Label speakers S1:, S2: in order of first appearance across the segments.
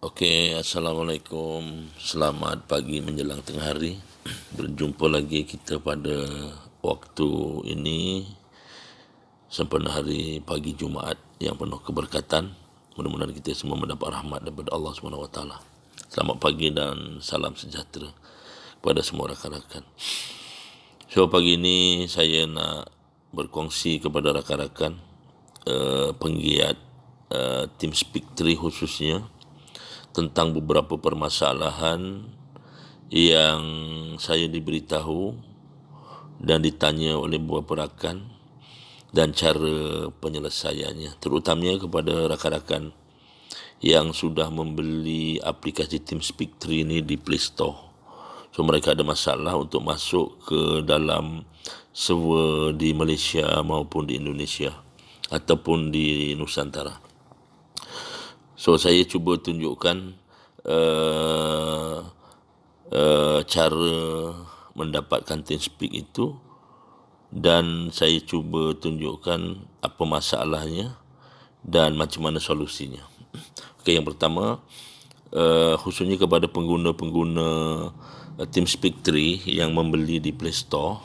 S1: Okey, Assalamualaikum. Selamat pagi menjelang tengah hari. Berjumpa lagi kita pada waktu ini sempena hari pagi Jumaat yang penuh keberkatan. Mudah-mudahan kita semua mendapat rahmat daripada Allah SWT. Selamat pagi dan salam sejahtera kepada semua rakan-rakan. So, pagi ini saya nak berkongsi kepada rakan-rakan penggiat TeamSpeak 3 khususnya tentang beberapa permasalahan yang saya diberitahu dan ditanya oleh beberapa rakan dan cara penyelesaiannya, terutamanya kepada rakan-rakan yang sudah membeli aplikasi TeamSpeak 3 ini di Play Store. So, mereka ada masalah untuk masuk ke dalam server di Malaysia maupun di Indonesia ataupun di Nusantara. So, saya cuba tunjukkan cara mendapatkan TeamSpeak itu, dan saya cuba tunjukkan apa masalahnya dan macam mana solusinya. Okey, yang pertama, khususnya kepada pengguna-pengguna TeamSpeak 3 yang membeli di Play Store,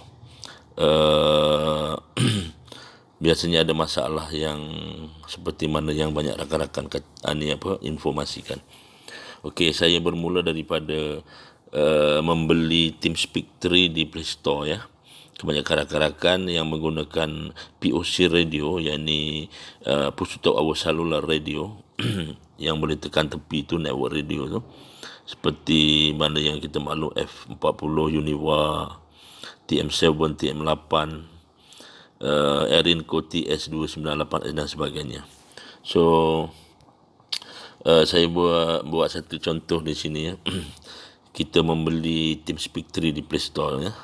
S1: biasanya ada masalah yang seperti mana yang banyak rakan-rakan informasikan. Okey, saya bermula daripada membeli TeamSpeak 3 di Play Store ya. Kebanyakan rakan-rakan yang menggunakan POC radio, yakni push to our cellular radio yang boleh tekan tepi tu, network radio tu, seperti mana yang kita maklum F40, Univa, TM7, TM8, Erinco TS298 dan sebagainya. So, saya buat satu contoh di sini ya. Kita membeli TeamSpeak 3 di Play Store ya.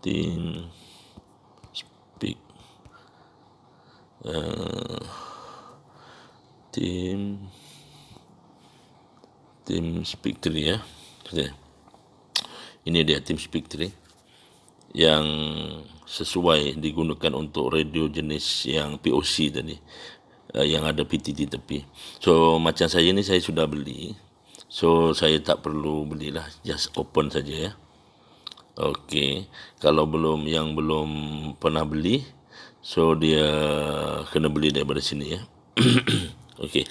S1: TeamSpeak TeamSpeak 3 ya. Okay. Ini dia TeamSpeak 3 yang sesuai digunakan untuk radio jenis yang POC tadi, yang ada PTT tepi. So, macam saya ni, saya sudah beli. So, saya tak perlu belilah, just open saja ya. Okey, kalau yang belum pernah beli, so dia kena beli daripada sini ya. Okey,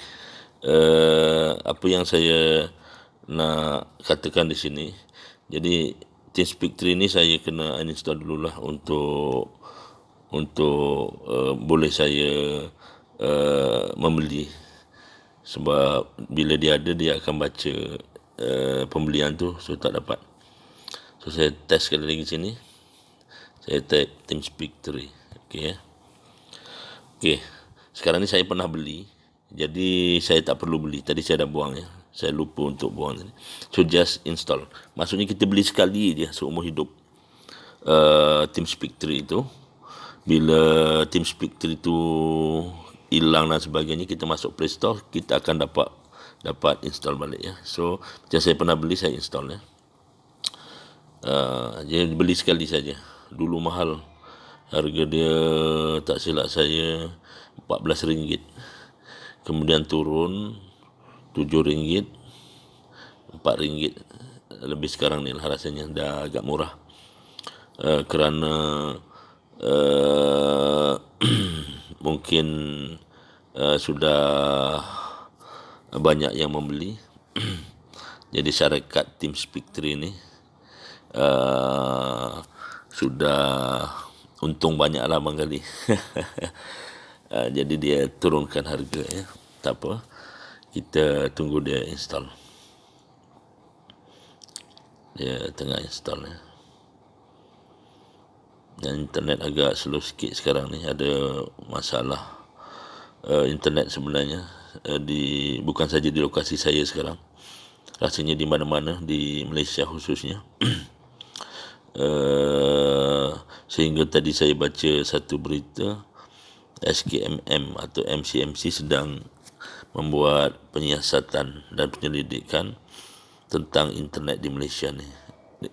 S1: apa yang saya nak katakan di sini, jadi TeamSpeak 3 ni saya kena uninstall dululah untuk boleh saya membeli, sebab bila dia ada, dia akan baca pembelian tu, so tak dapat. So, saya test sekali lagi sini. Saya type TeamSpeak 3. Okey ya. Okey, sekarang ni saya pernah beli, jadi saya tak perlu beli. Tadi saya dah buang ya. Saya lupa untuk buang tadi. So, just install. Maksudnya kita beli sekali je seumur hidup TeamSpeak 3 itu. Bila TeamSpeak 3 itu hilang dan sebagainya, kita masuk Play Store, kita akan dapat install balik ya. So, macam saya pernah beli, saya install ya. Jadi beli sekali saja. Dulu mahal. Harga dia tak silap saya RM14. Kemudian turun RM7, RM4. Lebih sekarang ni lah rasanya, dah agak murah. Kerana mungkin sudah banyak yang membeli. Jadi syarikat TeamSpeak 3 ni sudah untung banyak lah bang kali. Jadi dia turunkan harga ya. Tak apa, kita tunggu dia install. Dia tengah install ya. Dan internet agak slow sikit sekarang ni, ada masalah internet sebenarnya bukan saja di lokasi saya sekarang, rasanya di mana-mana di Malaysia khususnya. Sehingga tadi saya baca satu berita, SKMM atau MCMC sedang membuat penyiasatan dan penyelidikan tentang internet di Malaysia ni,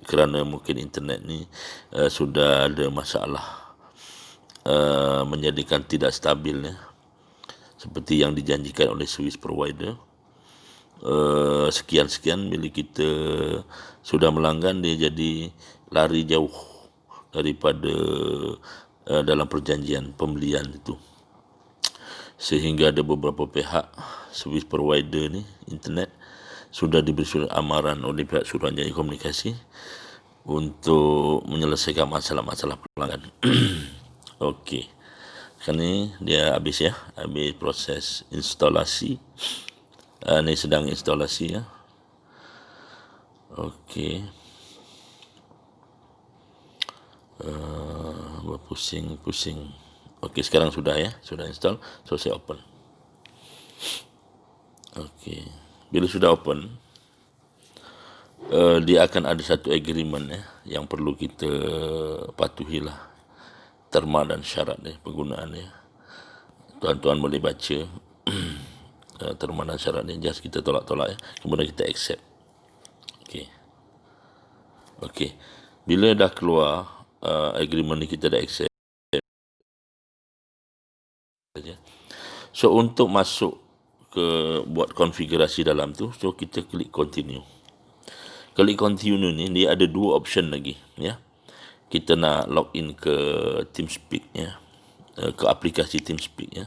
S1: kerana mungkin internet ni sudah ada masalah, menjadikan tidak stabil ya, seperti yang dijanjikan oleh Swiss provider. sekian-sekian, bila kita sudah melanggan, dia jadi lari jauh daripada dalam perjanjian pembelian itu. Sehingga ada beberapa pihak servis provider ni, internet, sudah diberi surat amaran oleh pihak Suruhanjaya Komunikasi untuk menyelesaikan masalah-masalah pelanggan. Okey. Sekarang ni dia habis ya, habis proses instalasi. Ni sedang instalasi ya. Okey. Berpusing-pusing. Okey, sekarang sudah ya, sudah install. So saya open. Okey. Bila sudah open, dia akan ada satu agreement ya, yang perlu kita patuhilah. Terma dan syarat dia, penggunaan dia. Tuan-tuan boleh baca terma dan syarat dia. Just kita tolak-tolak ya. Kemudian kita accept. Okey. Okey. Bila dah keluar agreement ni, kita dah accept. So untuk masuk ke buat konfigurasi dalam tu, so kita klik continue. Klik continue ni, dia ada dua option lagi ya. Kita nak login ke TeamSpeak ya, ke aplikasi TeamSpeak ya.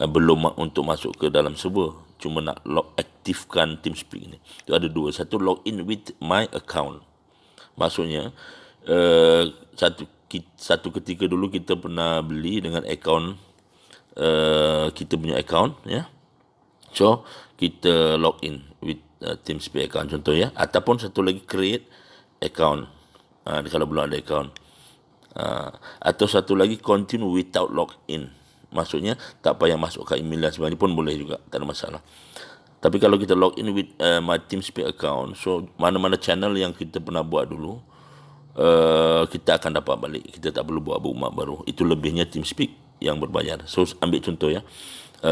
S1: Belum untuk masuk ke dalam server, cuma nak aktifkan TeamSpeak ni. Tu ada dua. Satu, login with my account. Maksudnya satu ketika dulu kita pernah beli dengan akaun kita punya account ya. So kita login with TeamSpeak account contoh ya, ataupun satu lagi create account kalau belum ada account, atau satu lagi continue without login. Maksudnya tak payah masuk ke email dan sebagainya pun boleh juga, tak ada masalah. Tapi kalau kita login with my TeamSpeak account, so mana-mana channel yang kita pernah buat dulu, kita akan dapat balik. Kita tak perlu buat bookmark baru. Itu lebihnya TeamSpeak yang berbayar. So ambil contoh ya,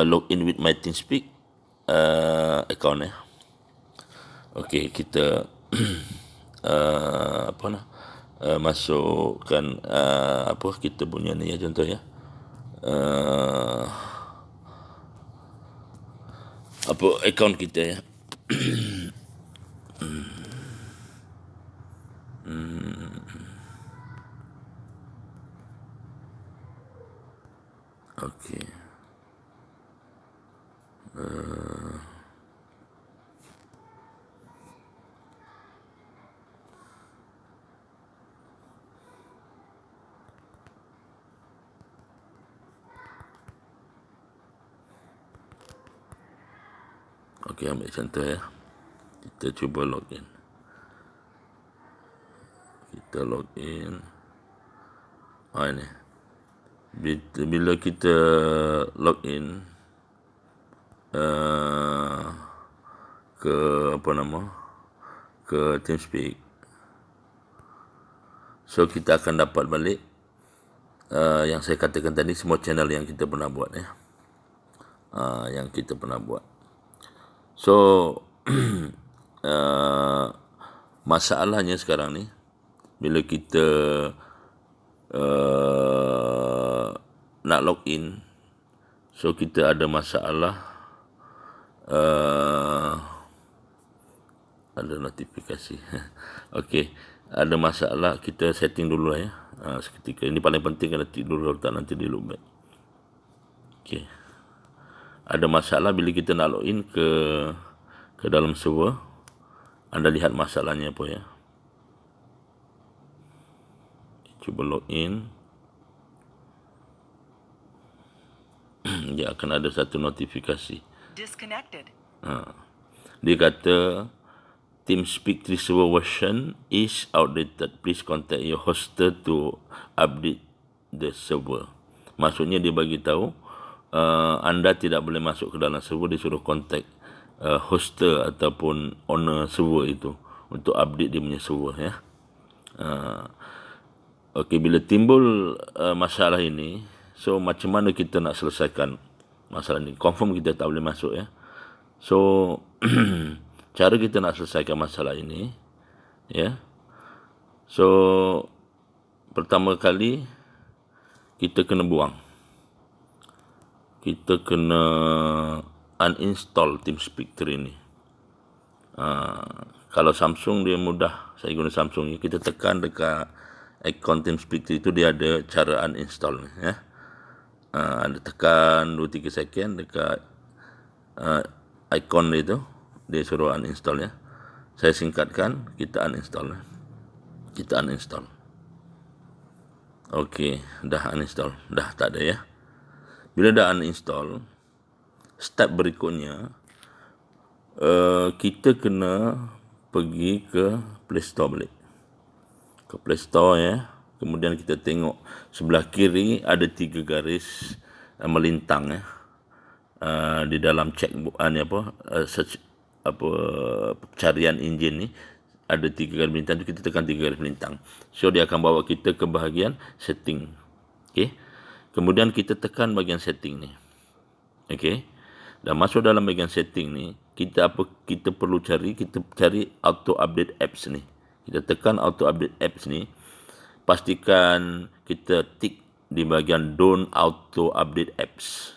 S1: login with my TeamSpeak account ya. Okey, kita masukkan kita punya ni ya, contoh ya, account kita ya. Okey. Okey, ambil contoh ya. Kita cuba login. Kita login. Ini. Bila kita login ke ke TeamSpeak, so kita akan dapat balik yang saya katakan tadi, semua channel yang kita pernah buat ya. Yang kita pernah buat. So masalahnya sekarang ni, bila kita nak login, so kita ada masalah, ada notifikasi. Okey, ada masalah, kita setting dulu lah ya. Seketika ini paling penting, kena tidur dulu, tak nanti di loop back. Okey, ada masalah bila kita nak login ke dalam server. Anda lihat masalahnya apa ya. Cuba login. Dia akan ada satu notifikasi. Disconnected. Dia kata TeamSpeak 3 server version is outdated. Please contact your hoster to update the server. Maksudnya dia bagi tahu anda tidak boleh masuk ke dalam server. Dia suruh contact hoster ataupun owner server itu untuk update dia punya server ya. Okey, bila timbul masalah ini, so macam mana kita nak selesaikan masalah ini? Confirm kita tak boleh masuk ya. So cara kita nak selesaikan masalah ini ya. So pertama kali kita kena buang. Kita kena uninstall TeamSpeak 3 ni. Kalau Samsung dia mudah. Saya guna Samsung. Kita tekan dekat icon TeamSpeak itu, dia ada cara uninstall ni, ya. Ada tekan 2-3 second dekat icon dia tu, dia suruh uninstall, ya. Saya singkatkan, kita uninstall. Kita uninstall. Okey, dah uninstall. Dah tak ada, ya. Bila dah uninstall, step berikutnya kita kena pergi ke Play Store balik. Ke Play Store, ya. Kemudian kita tengok sebelah kiri ada 3 garis melintang, ya. Di dalam checkbook search pencarian enjin ni ada 3 garis melintang tu, kita tekan 3 garis melintang. So dia akan bawa kita ke bahagian setting. Okey. Kemudian kita tekan bahagian setting ni. Okey. Dan masuk dalam bahagian setting ni, kita perlu cari, kita cari auto update apps ni. Kita tekan auto update apps ni, pastikan kita tick di bahagian don't auto update apps.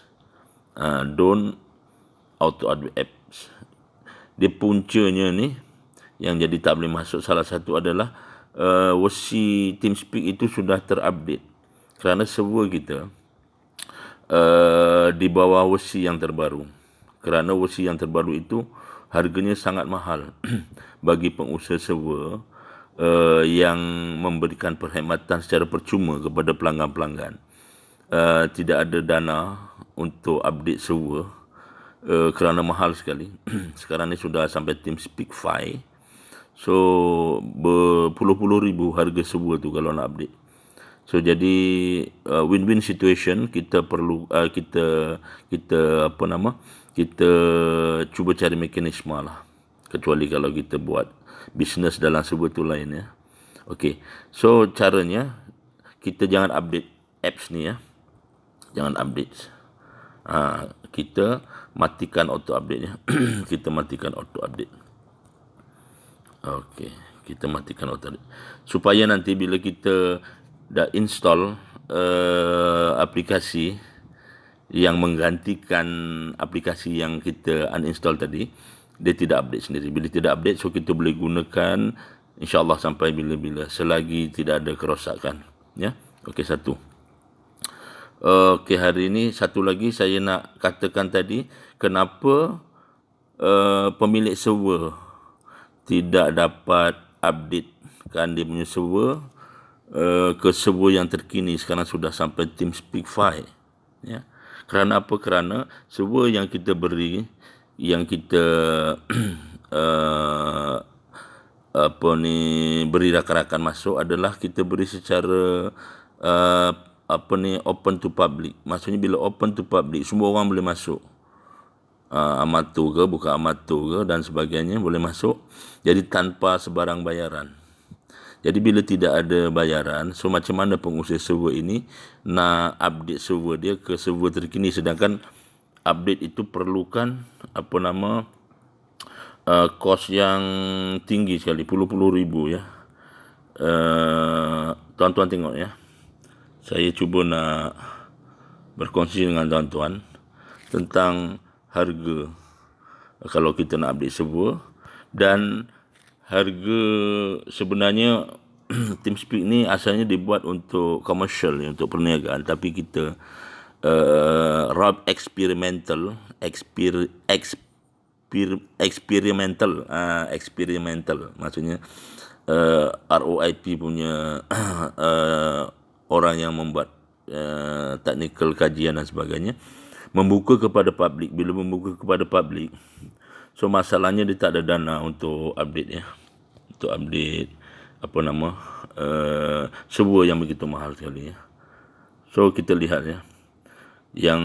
S1: Don't auto update apps. Dia puncanya ni yang jadi tak boleh masuk, salah satu adalah versi TeamSpeak itu sudah terupdate. Kerana server kita di bawah versi yang terbaru. Kerana versi yang terbaru itu harganya sangat mahal bagi pengusaha server yang memberikan perkhidmatan secara percuma kepada pelanggan-pelanggan. Tidak ada dana untuk update server kerana mahal sekali. Sekarang ni sudah sampai TeamSpeak 5. So berpuluh-puluh ribu harga server tu kalau nak update. So jadi win-win situation. Kita perlu kita cuba cari mekanisme lah. Kecuali kalau kita buat bisnes dalam server tu lain, ya. Okey. So caranya kita jangan update apps ni, ya. Jangan update. Kita matikan auto update-nya. Kita matikan auto update. Okey, kita matikan auto update. Supaya nanti bila kita dah install aplikasi yang menggantikan aplikasi yang kita uninstall tadi, dia tidak update sendiri. Bila tidak update, so kita boleh gunakan insya-Allah sampai bila-bila selagi tidak ada kerosakan, ya. Okey, satu. Okey, hari ini satu lagi saya nak katakan tadi, kenapa pemilik server tidak dapat updatekan dia punya server ke server yang terkini. Sekarang sudah sampai TeamSpeak 5, ya. Kerana apa? Kerana server yang kita beri, yang kita beri rakan-rakan masuk adalah kita beri secara open to public. Maksudnya bila open to public, semua orang boleh masuk. Amatur ke, bukan amatur ke dan sebagainya boleh masuk. Jadi tanpa sebarang bayaran. Jadi bila tidak ada bayaran, so macam mana pengusaha server ini nak update server dia ke server terkini, sedangkan update itu perlukan kos yang tinggi sekali, puluh-puluh ribu, ya. Tuan-tuan tengok, ya. Saya cuba nak berkongsi dengan tuan-tuan tentang harga kalau kita nak update server. Dan harga sebenarnya TeamSpeak ni asalnya dibuat untuk komersial, ya, untuk perniagaan, tapi kita experimental maksudnya ROIP punya orang yang membuat technical kajian dan sebagainya, membuka kepada publik. Bila membuka kepada publik, so masalahnya dia tak ada dana untuk update, ya. Untuk update server yang begitu mahal sekali, ya. So kita lihat, ya, yang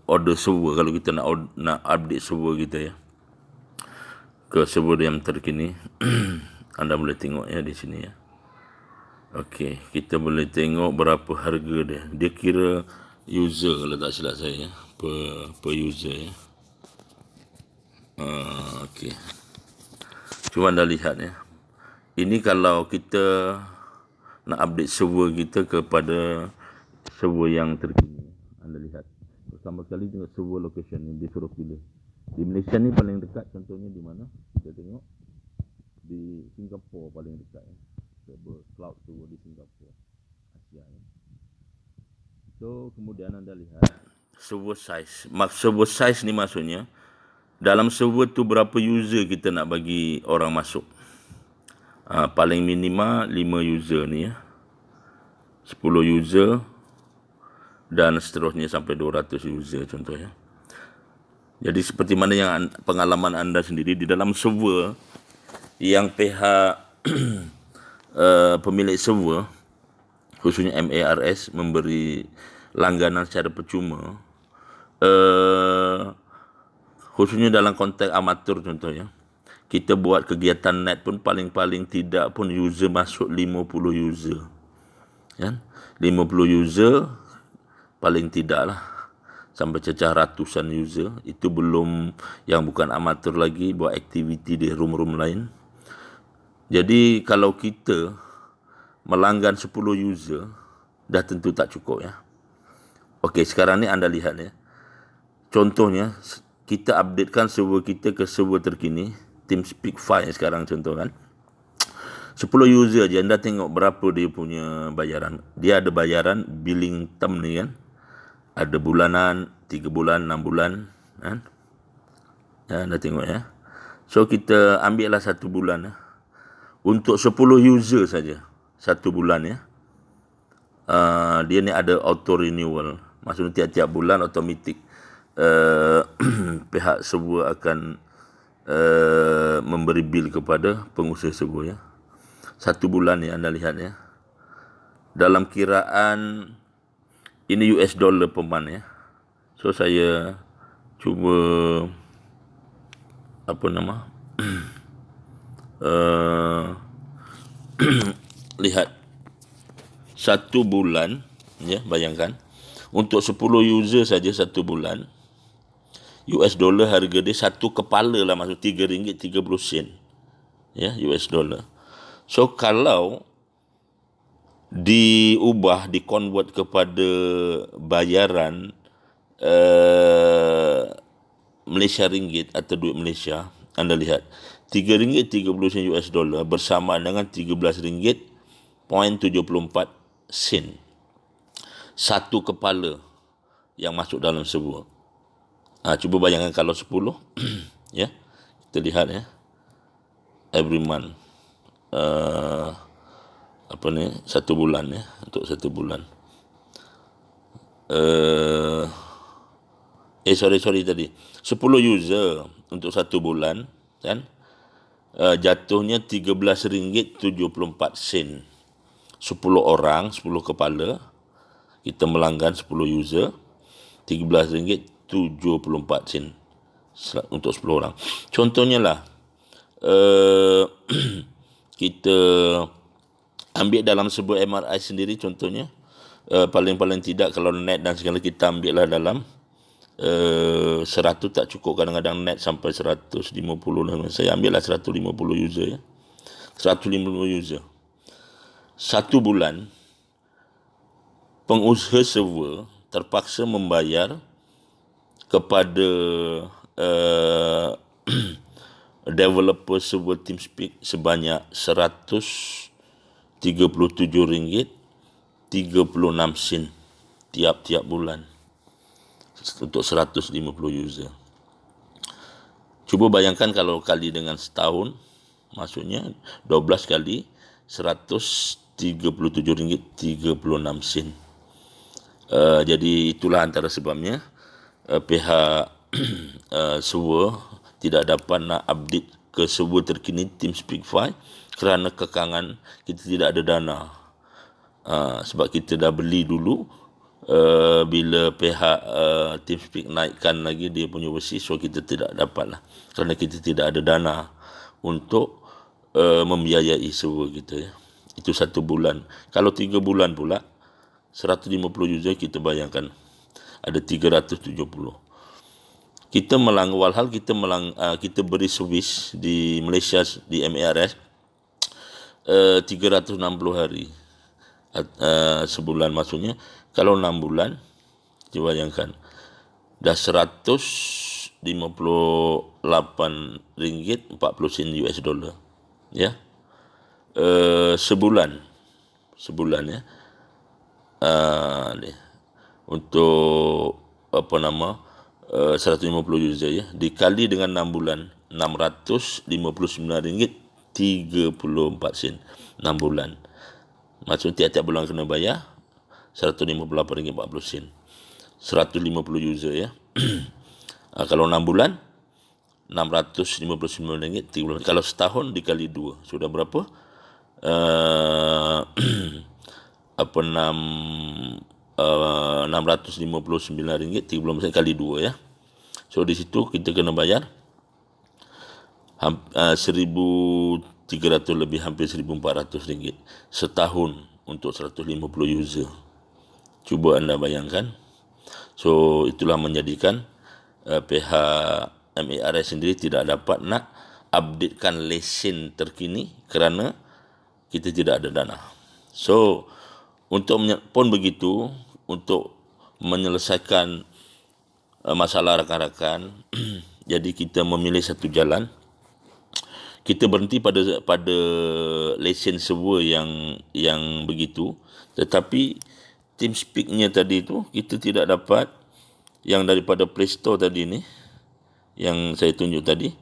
S1: order server, kalau kita nak update server kita, ya, ke server yang terkini. Anda boleh tengok, ya, di sini, ya. Okey, kita boleh tengok berapa harga dia. Dia kira user kalau tak silap saya, ya, per user, ya. Okey. Cuma anda lihat, ya. Ini kalau kita nak update server kita kepada server yang terkini. Anda lihat. Pertama kali tengok server location ni, dia suruh pilih Di Malaysia ni paling dekat contohnya di mana? Kita tengok di Singapura paling dekat ya. Server cloud server di Singapura, Asia ya. So kemudian anda lihat server size. Server size ni maksudnya dalam server tu berapa user kita nak bagi orang masuk. Paling minima 5 user ni ya. 10 user dan seterusnya sampai 200 user contohnya. Jadi seperti mana yang pengalaman anda sendiri di dalam server yang pihak pemilik server khususnya MARS memberi langganan secara percuma, khususnya dalam konteks amatur contohnya, kita buat kegiatan net pun paling-paling tidak pun user masuk 50 user kan? 50 user paling tidak lah, sampai cecah ratusan user. Itu belum yang bukan amatur lagi buat aktiviti di room-room lain. Jadi kalau kita melanggan 10 user dah tentu tak cukup ya. Okey, sekarang ni anda lihat ya. Contohnya kita updatekan server kita ke server terkini TeamSpeak 5 sekarang contoh kan. 10 user je, anda tengok berapa dia punya bayaran. Dia ada bayaran billing term ni kan. Ada bulanan, 3 bulan, 6 bulan kan. Ya, anda tengok ya. So kita ambil lah 1 bulan ya. Untuk 10 user saja 1 bulan ya. Dia ni ada auto renewal. Maksudnya tiap-tiap bulan automatik pihak server akan memberi bil kepada pengusaha server ya. 1 bulan ya anda lihat ya. Dalam kiraan ini US dollar per month ya. So saya cuba lihat 1 bulan ya, bayangkan untuk 10 user saja 1 bulan US dollar harga dia 1 kepala lah, maksud RM3.30 ya, US dollar. So kalau diubah, dikonvert kepada bayaran Malaysia ringgit atau duit Malaysia, anda lihat RM3.30 US dollar bersamaan dengan RM13.74 1 kepala yang masuk dalam server. Cuba bayangkan kalau 10 ya, kita lihat ya, every month 1 bulan ya, untuk 1 bulan. Sorry tadi 10 user untuk 1 bulan kan, jatuhnya RM13.74. 10 orang, 10 kepala, kita melanggan 10 user, RM13.74 untuk 10 orang. Contohnya lah, kita ambil dalam sebuah MRI sendiri contohnya, paling-paling tidak kalau net dan segala kita ambil lah dalam 100 tak cukup, kadang-kadang net sampai 150 lah. Saya ambil lah 150 user ya. 150 user 1 bulan, pengusaha server terpaksa membayar kepada developer server TeamSpeak sebanyak RM137.36 tiap-tiap bulan untuk 150 user. Cuba bayangkan kalau kali dengan setahun, maksudnya 12 kali RM137.36. Jadi itulah antara sebabnya pihak server tidak dapat nak update ke server terkini TeamSpeak 5 kerana kekangan kita tidak ada dana. Sebab kita dah beli dulu, bila pihak TeamSpeak naikkan lagi dia punya versi, so kita tidak dapat lah kerana kita tidak ada dana untuk membiayai server kita ya. Itu 1 bulan. Kalau 3 bulan pula 150 user, kita bayangkan ada 370. Kita walhal kita beri servis di Malaysia di MARS 360 hari sebulan, maksudnya kalau 6 bulan, coba bayangkan dah 100 RM458.40 US dollar. Ya. Sebulan ya. Ni. Untuk 150 user ya, dikali dengan 6 bulan, RM659.34 6 bulan. Maksud tiap-tiap bulan kena bayar RM158.40. 150 user ya. Kalau 6 bulan RM659.30. Kalau setahun dikali 2 sudah berapa? RM659.30 kali 2 ya. So di situ kita kena bayar RM1,300 lebih, hampir RM1,400 setahun untuk 150 user. Cuba anda bayangkan. So itulah menjadikan pihak MARS sendiri tidak dapat nak updatekan lesen terkini kerana kita tidak ada dana. So pun begitu, untuk menyelesaikan masalah rakan-rakan jadi kita memilih satu jalan. Kita berhenti pada lesen server yang begitu, tetapi TeamSpeak-nya tadi tu kita tidak dapat, yang daripada Play Store tadi ni yang saya tunjuk tadi,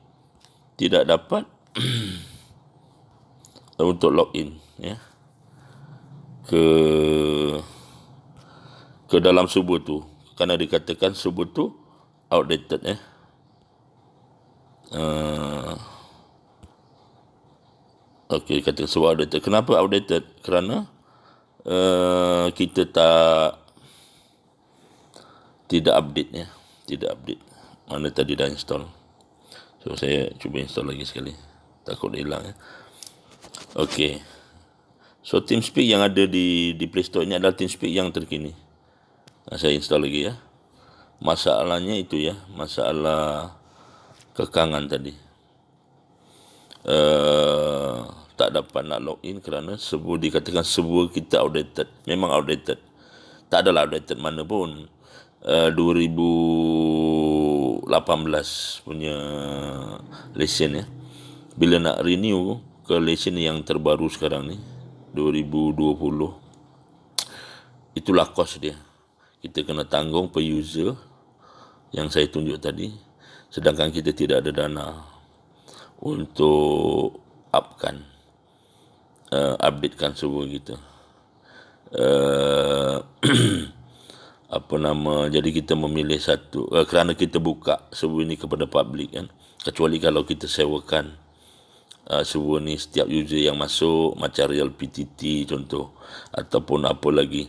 S1: tidak dapat untuk login ya ke dalam server tu, kerana dikatakan server tu outdated ya. Okey, kata server outdated. Kenapa outdated? Kerana kita tidak update ya, tidak update. Mana tadi dah install. So saya cuba install lagi sekali, takut dia hilang ya. Okey. So TeamSpeak yang ada di Play Store ini adalah TeamSpeak yang terkini. Saya install lagi ya. Masalahnya itu ya, masalah kekangan tadi. Tak dapat nak login kerana server, dikatakan server kita outdated. Memang outdated. Tak adalah outdated mana pun. 2018 punya lesen ya. Bila nak renew ke lesen yang terbaru sekarang ni 2020, itulah kos dia. Kita kena tanggung per user yang saya tunjuk tadi, sedangkan kita tidak ada dana untuk updatekan server kita. Jadi kita memilih satu, kerana kita buka server ini kepada public kan, kecuali kalau kita sewakan server ni, setiap user yang masuk macam Real PTT contoh, ataupun apa lagi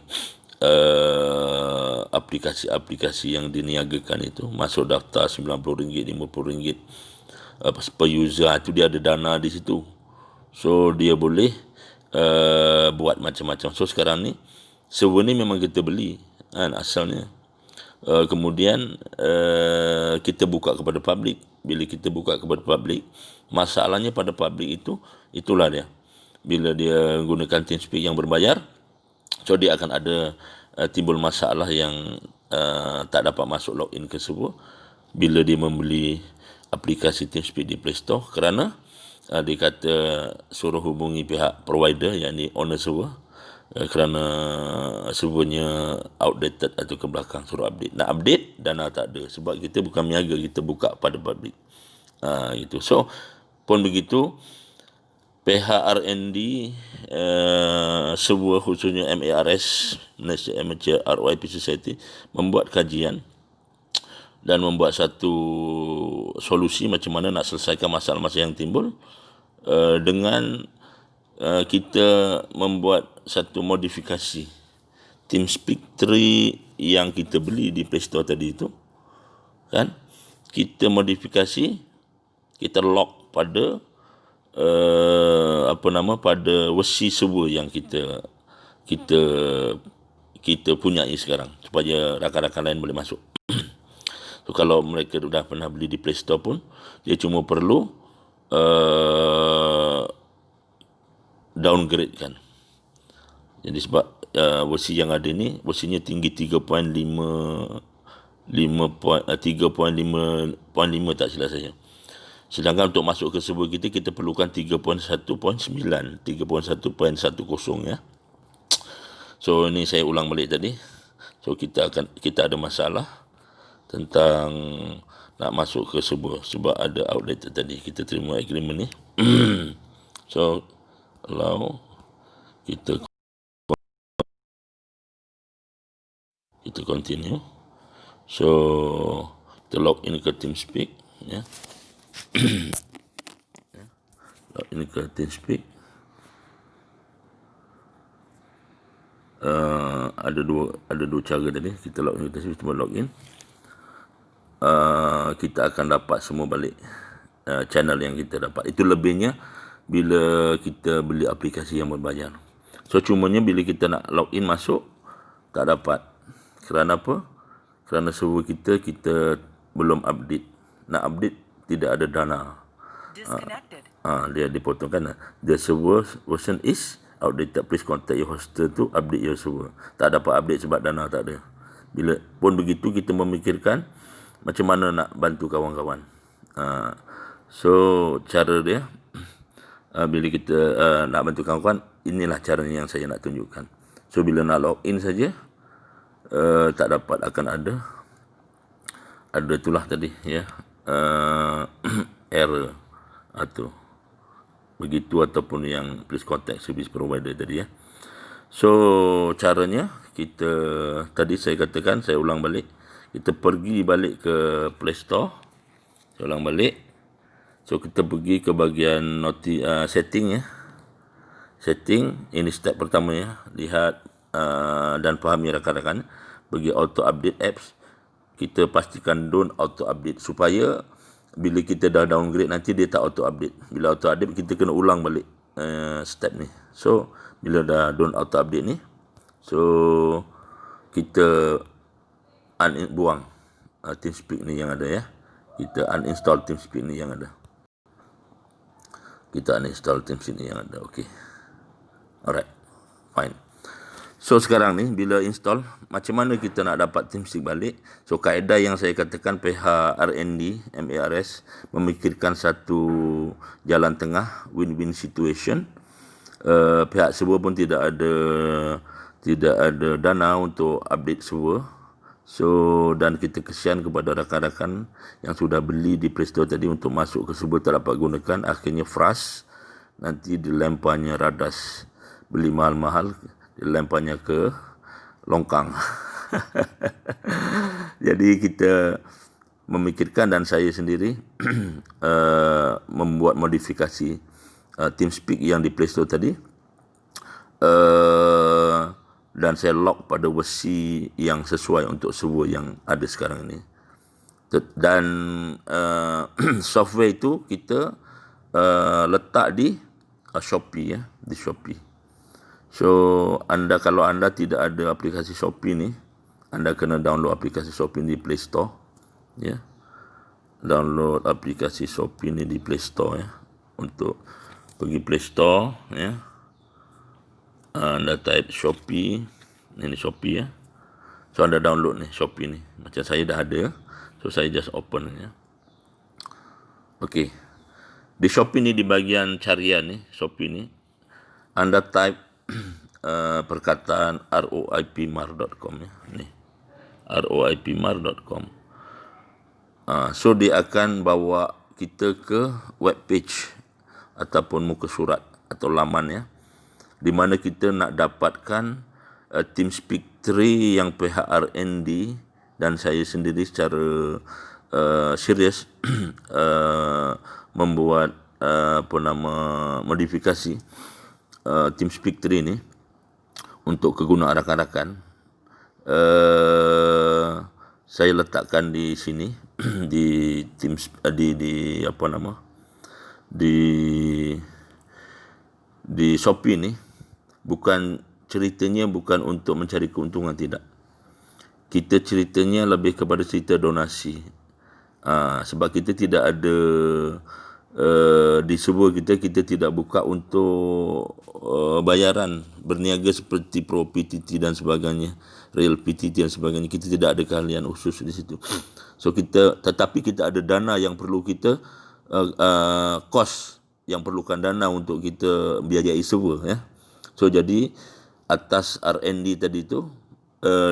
S1: aplikasi-aplikasi yang diniagakan itu masuk daftar RM90, RM50 per user, itu dia ada dana di situ. So dia boleh buat macam-macam. So sekarang ni server ni memang kita beli kan asalnya. Kemudian kita buka kepada public. Bila kita buka kepada public, masalahnya pada public itulah dia. Bila dia gunakan TeamSpeak yang berbayar, so dia akan ada timbul masalah yang tak dapat masuk login ke server bila dia membeli aplikasi TeamSpeak di Play Store, kerana dia kata suruh hubungi pihak provider, yakni owner server, kerana servernya outdated atau ke belakang, suruh update. Nak update, dana tak ada, sebab kita bukan meniaga, kita buka pada public. Gitu. So pun begitu, pihak R&D server khususnya MARS, Malaysia Amateur ROIP Society, membuat kajian dan membuat satu solusi macam mana nak selesaikan masalah-masalah yang timbul dengan kita membuat satu modifikasi TeamSpeak 3 yang kita beli di Play Store tadi itu kan, kita modifikasi, kita lock pada pada versi server yang kita punyai sekarang, supaya rakan-rakan lain boleh masuk. So kalau mereka sudah pernah beli di Play Store pun, dia cuma perlu downgrade kan. Jadi sebab versi yang ada ni versinya tinggi 3.5 3.5 tak silap saya. Sedangkan untuk masuk ke server kita perlukan 3.1.9, 3.1.10 ya. So ini saya ulang balik tadi. So kita ada masalah tentang nak masuk ke server sebab ada outdated tadi. Kita terima agreement ni. So allow kita continue. So kita log in ke TeamSpeak ya. Log in ke TeamSpeak. Ada dua cara tadi. Kita log in ke TeamSpeak, cuma log in. Kita akan dapat semua balik channel yang kita dapat. Itu lebihnya bila kita beli aplikasi yang berbayar. So cumanya bila kita nak log in masuk tak dapat. Kerana apa? Kerana server kita belum update. Nak update tidak ada dana. Dia dipotongkan. The server version is outdated. Please contact your hoster to update your server. Tak dapat update sebab dana tak ada. Bila pun begitu kita memikirkan macam mana nak bantu kawan-kawan. So cara dia bila kita nak bantu kawan-kawan, inilah caranya yang saya nak tunjukkan. So bila nak log in saja tak dapat, akan ada itulah tadi ya, error atau begitu, ataupun yang please contact service provider tadi ya. So caranya kita tadi saya katakan, saya ulang balik, kita pergi balik ke Play Store. Saya ulang balik. So kita pergi ke bahagian setting ya. Setting, ini step pertama ya. Lihat dan fahami rakan-rakan. Pergi auto update apps. Kita pastikan don't auto update supaya bila kita dah downgrade nanti dia tak auto update. Bila auto update kita kena ulang balik step ni. So bila dah don't auto update ni, so kita buang TeamSpeak ni yang ada ya. Kita uninstall TeamSpeak ni yang ada. Kita uninstall TeamSpeak ni yang ada. Okay. Alright. Fine. So sekarang ni bila install, macam mana kita nak dapat TeamSpeak balik? So kaedah yang saya katakan, pihak R&D MARS memikirkan satu jalan tengah, win-win situation. Pihak server pun tidak ada dana untuk update server. So dan kita kesian kepada rakan-rakan yang sudah beli di Play Store tadi untuk masuk ke server tak dapat gunakan, akhirnya frust, nanti dilemparnya radas, beli mahal-mahal, dilemparnya ke longkang. Jadi kita memikirkan, dan saya sendiri membuat modifikasi TeamSpeak yang di Play Store tadi, dan saya lock pada versi yang sesuai untuk server yang ada sekarang ini. Dan software itu kita letak di Shopee ya, di Shopee. So kalau anda tidak ada aplikasi Shopee ni, anda kena download aplikasi Shopee di Play Store ya. Download aplikasi Shopee ni di Play Store ya. Untuk pergi Play Store ya. Anda type Shopee. Ini Shopee ya. So anda download ni Shopee ni. Macam saya dah ada. So saya just open ya. Okey. Di Shopee ni, di bahagian carian ni, Shopee ni, anda type perkataan roipmar.com ya. Ni. roipmar.com. So dia akan bawa kita ke web page ataupun muka surat atau laman ya, di mana kita nak dapatkan TeamSpeak 3 yang pihak R&D dan saya sendiri secara serius membuat modifikasi TeamSpeak 3 ni untuk kegunaan rakan-rakan. Saya letakkan di sini di di Shopee ni. Ceritanya bukan untuk mencari keuntungan, tidak. Kita ceritanya lebih kepada cerita donasi. Sebab kita tidak ada di server kita tidak buka untuk bayaran berniaga seperti Pro PTT dan sebagainya, Real PTT dan sebagainya. Kita tidak ada keahlian khusus di situ. So tetapi kita ada dana yang perlu kita kos yang perlukan dana untuk kita biayai server ya. So jadi atas R&D tadi tu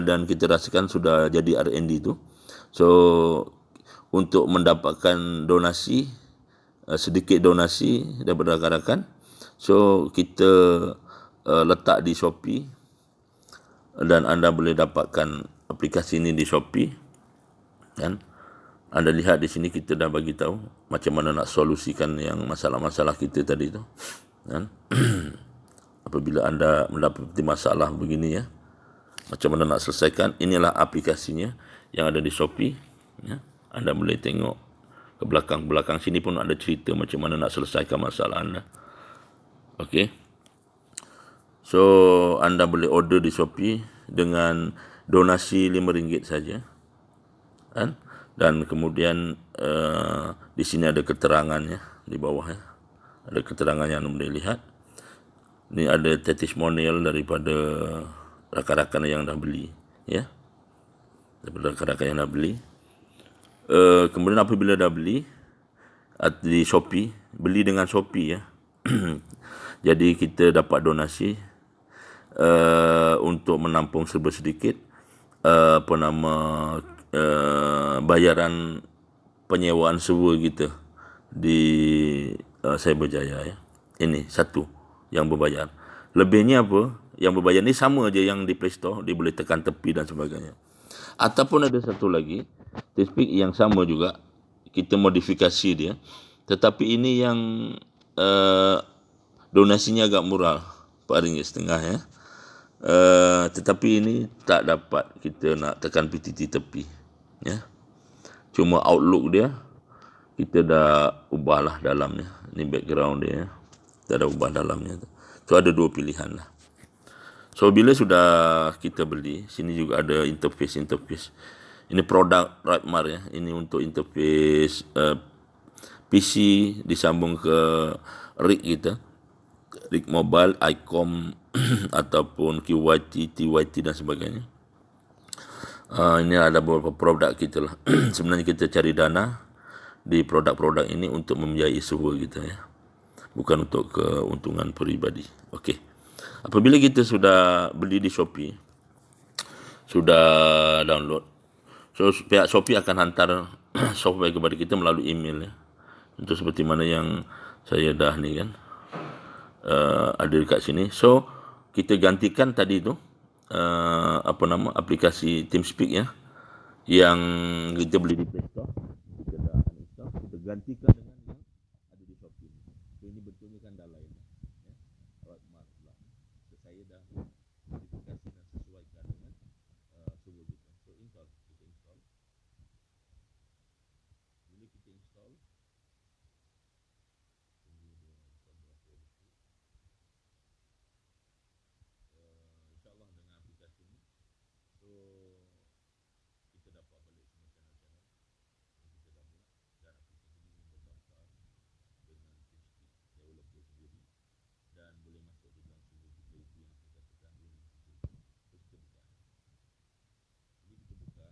S1: dan kita rasakan sudah jadi R&D tu. So untuk mendapatkan donasi, sedikit donasi daripada rakan-rakan. So kita letak di Shopee dan anda boleh dapatkan aplikasi ini di Shopee kan. Anda lihat di sini kita dah bagi tahu macam mana nak solusikan yang masalah-masalah kita tadi tu kan. Apabila anda mendapati masalah begini ya, macam mana nak selesaikan, inilah aplikasinya yang ada di Shopee ya. Anda boleh tengok ke belakang sini pun ada cerita macam mana nak selesaikan masalah anda. Okey. So anda boleh order di Shopee dengan donasi RM5 saja. Kan? Dan kemudian di sini ada keterangannya di bawah ya. Ada keterangan yang anda boleh lihat. Ini ada testimonial daripada rakan-rakan yang dah beli ya. Daripada rakan-rakan yang dah beli. Kemudian apabila dah beli di Shopee, beli dengan Shopee ya. Jadi kita dapat donasi untuk menampung serba sedikit bayaran penyewaan server kita di Cyberjaya ya. Ini satu yang berbayar. Lebihnya apa? Yang berbayar ni sama aja yang di Play Store, dia boleh tekan tepi dan sebagainya. Ataupun ada satu lagi, TeamSpeak yang sama juga, kita modifikasi dia. Tetapi ini yang donasinya agak murah, RM4.5 ya. Tetapi ini tak dapat kita nak tekan PTT tepi ya. Cuma outlook dia kita dah ubahlah dalamnya. Ni background dia ya. Kita dah ubah dalamnya tu. So ada dua pilihan lah. So bila sudah kita beli, sini juga ada interface. Ini produk Rightmart ya. Ini untuk interface PC disambung ke rig kita. Rig mobile, ICOM ataupun QYT, TYT dan sebagainya. Ini ada beberapa produk kita lah. Sebenarnya kita cari dana di produk-produk ini untuk membiayai server kita ya. Bukan untuk keuntungan peribadi. Okey. Apabila kita sudah beli di Shopee, sudah download, so pihak Shopee akan hantar software kepada kita melalui email ya. Itu seperti mana yang saya dah ni kan ada dekat sini. So kita gantikan tadi tu aplikasi TeamSpeak ya, yang kita beli di Play Store, kita dah uninstall, kita gantikan dengan yang ada di Shopee. So ini betulnya kan dah lain ya. Rightmart pula. So saya dah modifikasi dan sesuaikan dengan server kita. So kita install. Bila kita install, insyaAllah dengan aplikasi ini, so kita dapat balik semua channel-channel yang kita dah buat, dan aplikasi ini berbangsa dengan TeamSpeak developer sendiri dan boleh masuk di dalam server kita itu yang saya katakan RM5. So kita buka. Jadi kita buka,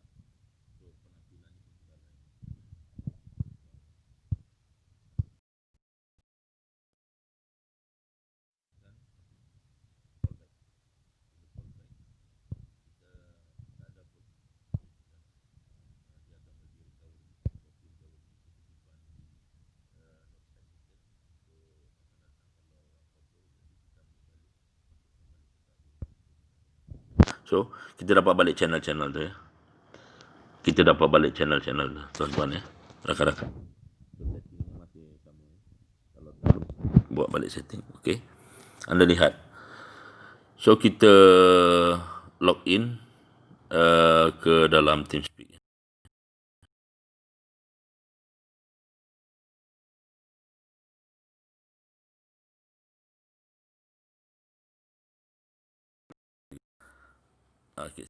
S1: so penampilannya pun sudah lain. Dan callback. Kita callback. Kita tak ada pun. Dia akan bagi recovery, copy recovery, kita simpan di notepad kita. So akan datang kalau orang foto, jadi kita ambil balik, masukkan balik ke server kita gunakan. So kita dapat balik channel-channel tu ya. Kita dapat balik channel-channel tu, tuan-tuan ya, rakan-rakan. So settingnya masih sama ya. Kalau tak buat balik setting, okey. Anda lihat. So kita log in ke dalam TeamSpeak. Okey.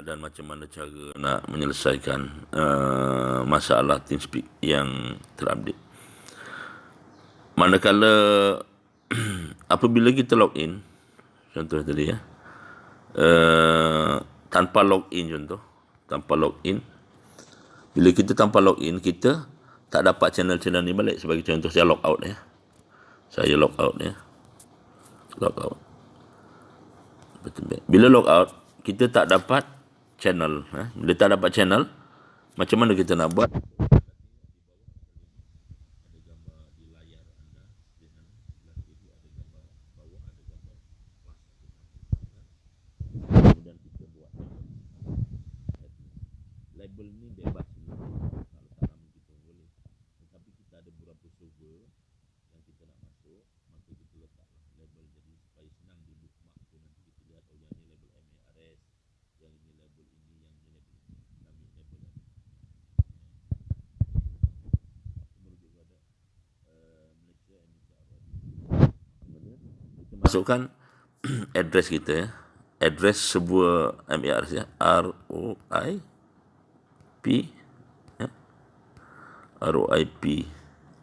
S1: dan macam mana cara nak menyelesaikan masalah TeamSpeak yang terupdate. Manakala apabila kita login, contoh tadi ya, tanpa login bila kita tanpa login, kita tak dapat channel-channel ni balik. Sebagai contoh, saya log out ya. Log out. Bila log out, kita tak dapat channel. Bila tak dapat channel, macam mana kita nak buat? Kemudian kita buat label ni bebas. Kalau tak nama kita boleh. Tetapi kita ada beberapa server yang kita nak masuk, maka kita letaklah label jadi supaya senang di bookmark tu. Nanti kita lihat, oh yang ni label MARS, yang ini label ini, yang ini label ini. Kami label ini. Merujuk kepada Malaysia Indonesia Radio. Kita masukkan address kita ya. Address sebuah MARS ya. ROIP ya.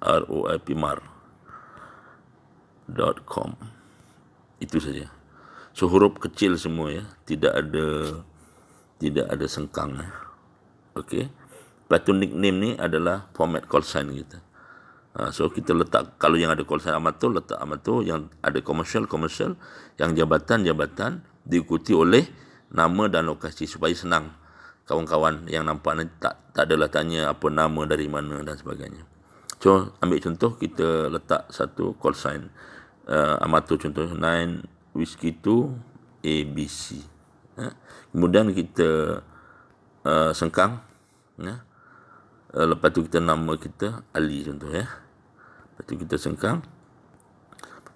S1: ROIP.com. Itu saja. So huruf kecil semua ya, tidak ada sengkang ya. Okey. Lepas tu nickname ni adalah format call sign kita. So kita letak, kalau yang ada call sign amatur, letak amatur. Yang ada komersial, yang jabatan, diikuti oleh nama dan lokasi supaya senang kawan-kawan yang nampak nanti tak adalah tanya apa nama, dari mana dan sebagainya. So ambil contoh, kita letak satu call sign amatur, contoh 9 Whiskey 2 ABC. Kemudian kita sengkang ya. Lepas tu kita nama kita Ali contoh ya. Lepas tu kita sengkang,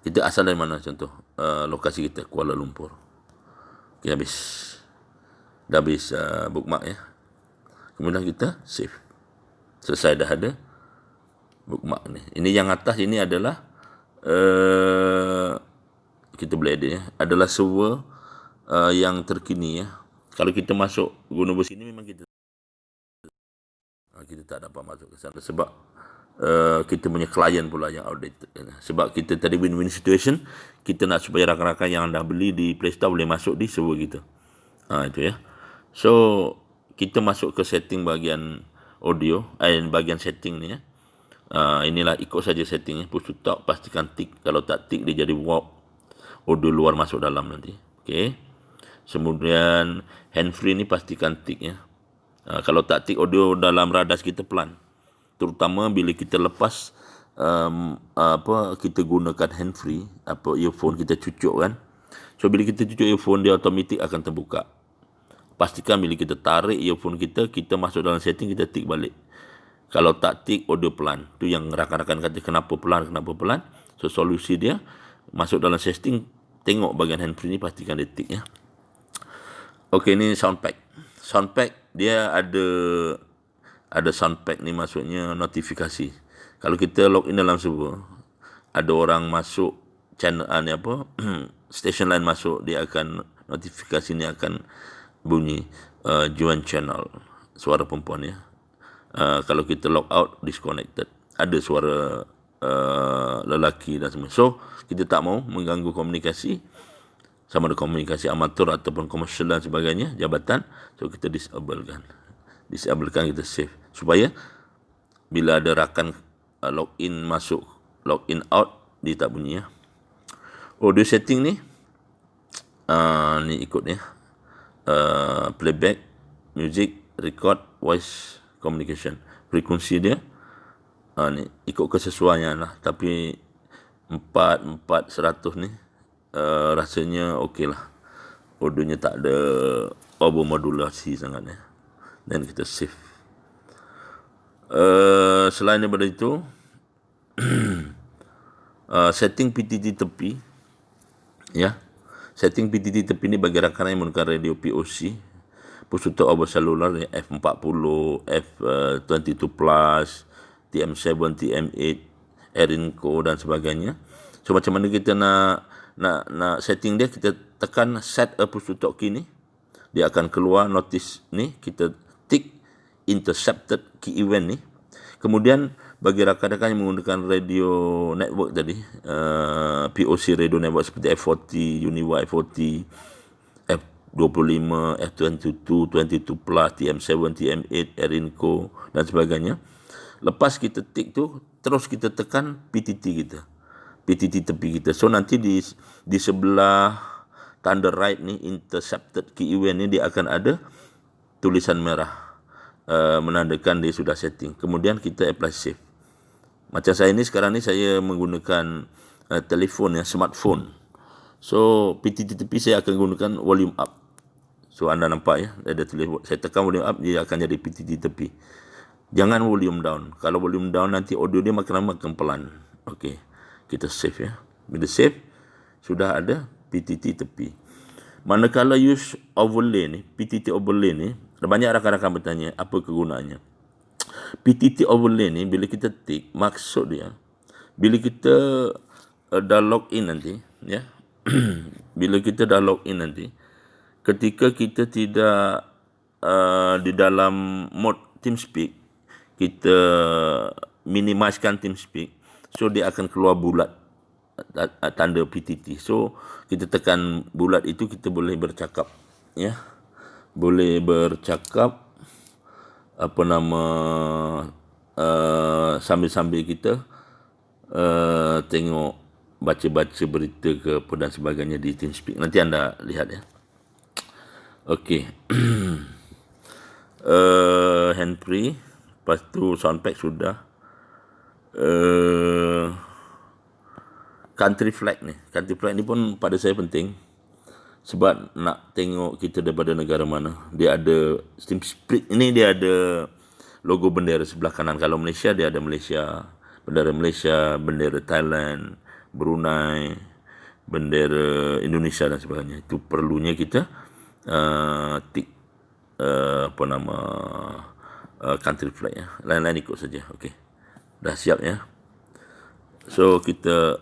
S1: kita asal dari mana, contoh lokasi kita Kuala Lumpur. Okay, dah habis bookmark ya. Kemudian kita save. Selesai, dah ada bookmark ni. Ini yang atas ini adalah kita boleh edit ya, adalah server yang terkini ya. Kalau kita masuk guna bus ini, memang kita tak dapat masuk ke sana sebab kita punya klien pula yang outdated ya. Sebab kita tadi win-win situation, kita nak supaya rakan-rakan yang dah beli di Play Store boleh masuk di server kita. Itu ya. So kita masuk ke setting bahagian audio, bahagian setting ni ya. Inilah, ikut saja settingnya. Push to talk, pastikan tick. Kalau tak tick, dia jadi warp, audio luar masuk dalam nanti. Okay. Kemudian hand free ni pastikan tick ya. Kalau tak tick, audio dalam radas kita pelan. Terutama bila kita lepas kita gunakan hand free, earphone kita cucuk kan. So bila kita cucuk earphone, dia automatik akan terbuka. Pastikan bila kita tarik earphone kita masuk dalam setting, kita tick balik. Kalau tak tick, audio pelan. Tu yang rakan-rakan kata kenapa pelan. So solusi dia, masuk dalam setting, tengok bahagian hand free ni, pastikan dia tick ya. Okey, ni soundpack. Soundpack dia ada soundpack ni, maksudnya notifikasi. Kalau kita login dalam server, ada orang masuk channel ni station lain masuk, dia akan, notifikasi ni akan bunyi join channel, suara perempuan ya. Kalau kita log out, disconnected, ada suara lelaki dan semua. So kita tak mau mengganggu komunikasi, sama ada komunikasi amatur ataupun komersial dan sebagainya, jabatan. So kita disablekan, kita save, supaya bila ada rakan login masuk, login out, dia tak bunyi ya. Audio setting ni ni ikut ya. Playback, music, record, voice communication. Frekuensi dia ni ikut kesesuaian lah. Tapi 400 ni rasanya okey lah. Audionya tak ada overmodulasi sangat ya. Dan kita save. Selain daripada itu, setting PTT tepi ya. Setting PTT tepi ni bagi rakan yang menggunakan radio POC, push to talk over selular, F40, F22 plus, TM7, TM8, Erinco dan sebagainya. So macam mana kita nak setting dia, kita tekan set a push to talk key ni. dia akan keluar notis ni, kita tick intercepted key event ni. Kemudian bagi rakan-rakan yang menggunakan radio network tadi, POC radio network seperti F40, Uniwa F40, F25, F22, 22 Plus, TM7, TM8, Erinco dan sebagainya. Lepas kita tick tu, terus kita tekan PTT kita. PTT tepi kita. So nanti di sebelah tanda right ni, intercepted key event ni, dia akan ada tulisan merah menandakan dia sudah setting. Kemudian kita apply save. Macam saya ni sekarang ni saya menggunakan telefon ya, smartphone. So PTT tepi saya akan gunakan volume up. So anda nampak ya, ada telefon. Saya tekan volume up, dia akan jadi PTT tepi. Jangan volume down. Kalau volume down nanti audio dia makin lama makin pelan. Okey. Kita save ya. Bila save, sudah ada PTT tepi. Manakala use overlay ni, PTT overlay ni, banyak rakan-rakan bertanya apa kegunaannya. PTT overlay ni bila kita tick, maksud dia bila kita dah log in nanti ya. Bila kita dah log in nanti, ketika kita tidak di dalam mode TeamSpeak, kita minimizekan TeamSpeak, so dia akan keluar bulat tanda PTT. So kita tekan bulat itu, kita boleh bercakap ya, boleh bercakap apa nama sambil-sambil kita tengok, baca-baca berita ke apa dan sebagainya di TeamSpeak. Nanti anda lihat ya. Okey. Handfree, lepas tu soundpack sudah. Country flag ni, country flag ni pun pada saya penting sebab nak tengok kita daripada negara mana. Dia ada TeamSpeak ini, dia ada logo bendera sebelah kanan. Kalau Malaysia, dia ada Malaysia, bendera Malaysia, bendera Thailand, Brunei, bendera Indonesia dan sebagainya. Itu perlunya kita tick apa nama country flag ya. Lain-lain ikut saja. Okey, dah siap ya. So kita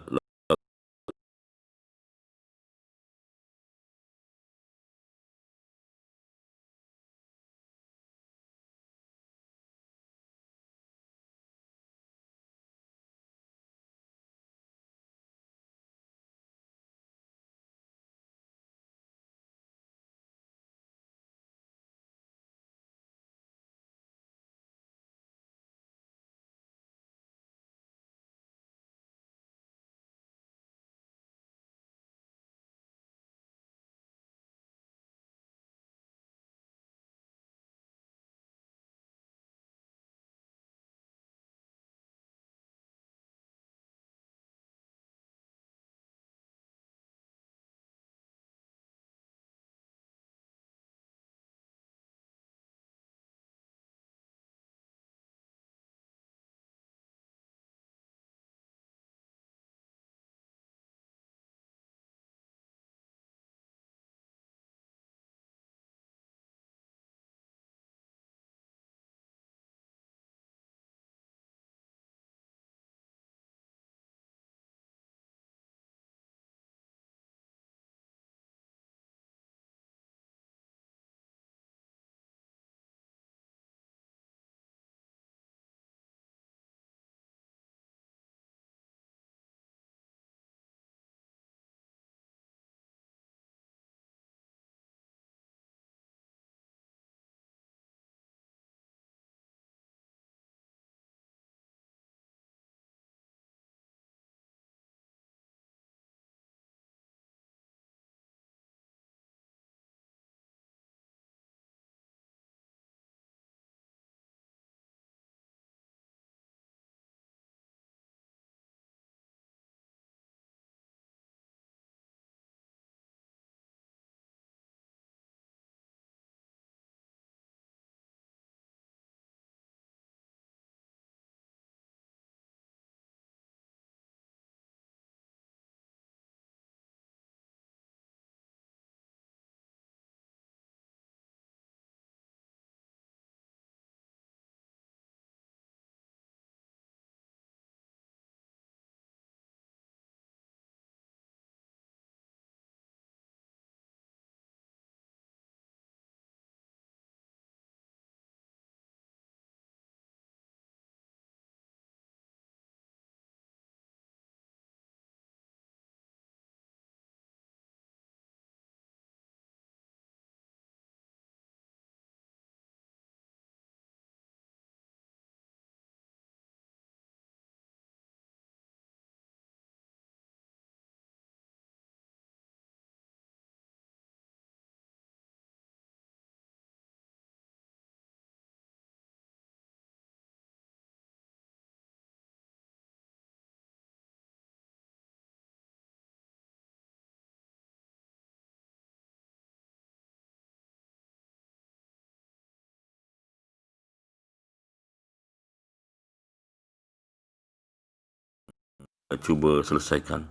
S1: cuba selesaikan.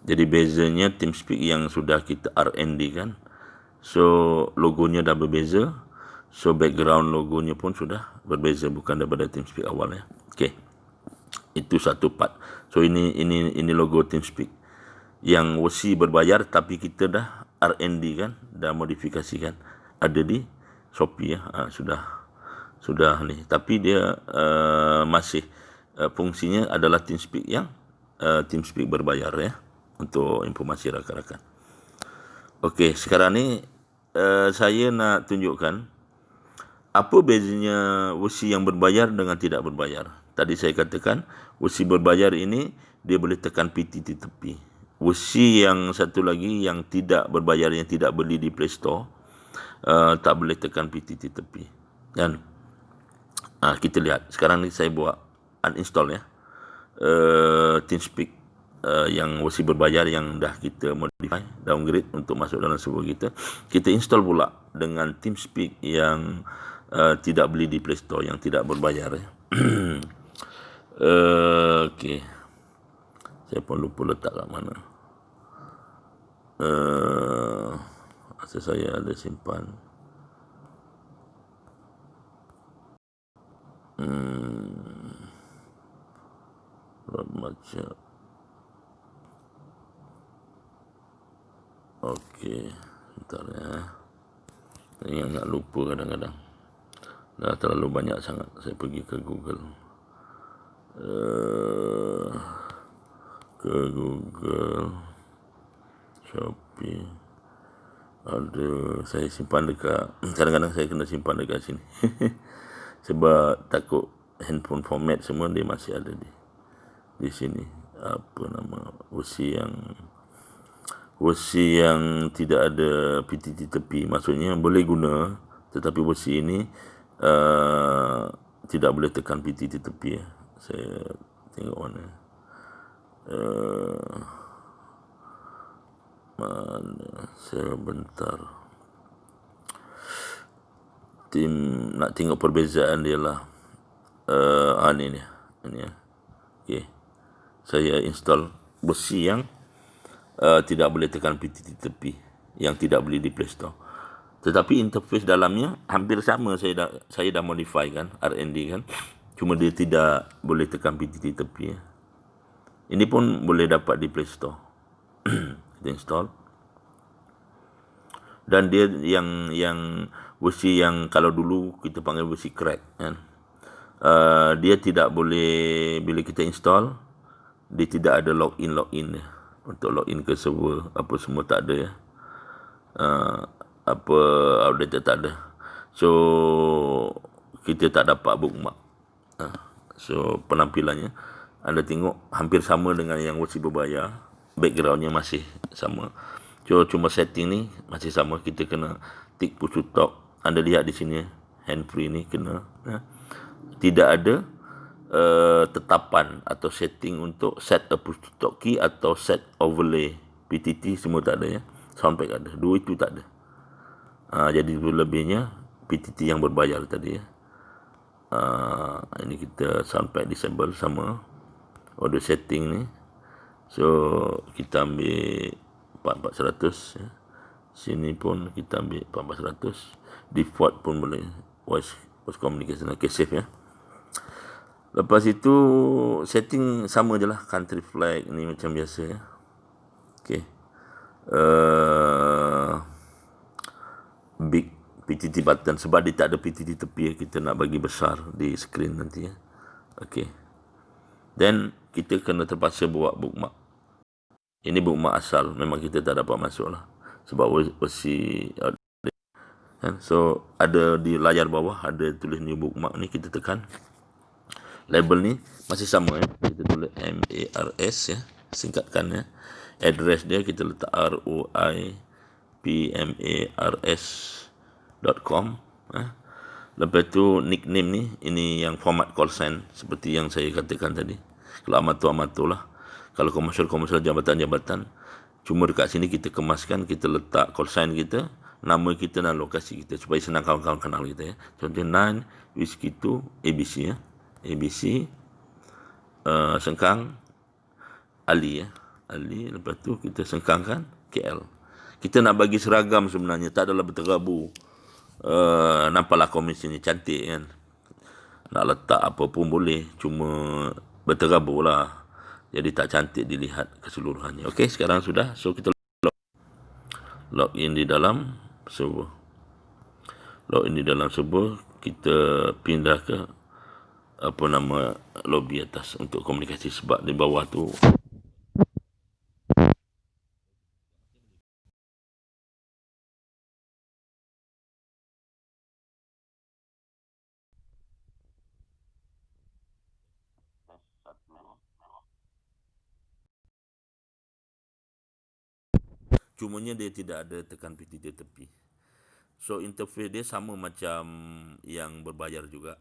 S1: Jadi bezanya TeamSpeak yang sudah kita R&D kan, so logonya dah berbeza, so background logonya pun sudah berbeza, bukan daripada TeamSpeak awal ya. Okay, itu satu part. So ini logo TeamSpeak yang versi berbayar, tapi kita dah R&D kan, dah modifikasikan, ada di Shopee ya. Sudah ni, tapi dia masih fungsinya adalah TeamSpeak yang TeamSpeak berbayar ya, untuk informasi rakan-rakan. Okey, sekarang ni saya nak tunjukkan apa bezanya versi yang berbayar dengan tidak berbayar. Tadi saya katakan versi berbayar ini dia boleh tekan PTT tepi. Versi yang satu lagi yang tidak berbayar, yang tidak beli di Play Store, tak boleh tekan PTT tepi. Dan kita lihat sekarang ni saya buat uninstall ya, TeamSpeak yang versi berbayar yang dah kita modify, downgrade untuk masuk dalam server kita. Kita install pula dengan TeamSpeak yang tidak beli di Play Store, yang tidak berbayar ya. Okey, saya pun lupa letak kat mana. Rasa saya ada simpan. Macam okey, bentar ya. Saya nak lupa kadang-kadang. Dah terlalu banyak sangat saya pergi ke Google. Ke Google Shopee. Ada, saya simpan dekat, kadang-kadang saya kena simpan dekat sini. Sebab takut handphone format semua dia masih ada di sini. Apa nama versi yang tidak ada PTT tepi, maksudnya boleh guna, tetapi versi ini tidak boleh tekan PTT tepi ya. Saya tengok mana sebentar. Nak tengok perbezaan dia lah. Ini ya. Okey, saya install versi yang tidak boleh tekan PTT tepi, yang tidak boleh di Play Store. Tetapi interface dalamnya hampir sama, saya dah modify kan, R&D kan. Cuma dia tidak boleh tekan PTT tepi ya. Ini pun boleh dapat di Play Store. Kita install. Dan dia yang versi yang kalau dulu kita panggil versi crack kan. Dia tidak boleh, bila kita install dia tidak ada login ya. Untuk login ke server apa semua tak ada ya. Apa update tak ada. So kita tak dapat bookmark. So penampilannya anda tengok hampir sama dengan yang versi berbayar. Backgroundnya masih sama. So cuma setting ni masih sama. Kita kena tick push to talk. Anda lihat di sini hand free ni kena. Tidak ada tetapan atau setting untuk set a push to talk key atau set overlay PTT, semua tak ada ya. Soundpack ada, dua itu tak ada. Jadi lebihnya PTT yang berbayar tadi ya. Ini kita soundpack disable sama audio setting ni. So kita ambil 4400 ya. Sini pun kita ambil 4400. Default pun boleh, voice communication. Okay, save ya. Lepas itu setting sama je lah, country flag ni macam biasa ya. Okay. Big PTT button, sebab dia tak ada PTT tepi ya. Kita nak bagi besar di screen nanti ya. Okay. Then kita kena terpaksa buat bookmark. Ini bookmark asal, memang kita tak dapat masuk lah, sebab versi so ada di layar bawah ada tulis new bookmark ni, kita tekan. Label ni masih sama ya. Kita tulis MARS ya, singkatkan ya. Address dia kita letak roipmars.com ya. Lepas tu nickname ni, ini yang format call sign seperti yang saya katakan tadi. Kalau amatur lah. Kalau komersial jabatan-jabatan. Cuma dekat sini kita kemaskan, kita letak call sign kita, nama kita dan lokasi kita supaya senang kawan-kawan kenal kita ya. Contoh 9 Whiskey 2 ABC ya. ABC Sengkang Ali ya. Ali, lepas tu kita sengkangkan KL. Kita nak bagi seragam sebenarnya, tak adalah berterabur. Nampaklah komisi ni cantik kan. Nak letak apa pun boleh, cuma berterabur lah. Jadi tak cantik dilihat keseluruhannya. Okey, sekarang sudah. So kita login di dalam server. Login di dalam server, kita pindah ke apa nama lobby atas untuk komunikasi, sebab di bawah tu cumanya dia tidak ada tekan PTT tepi. So interface dia sama macam yang berbayar juga.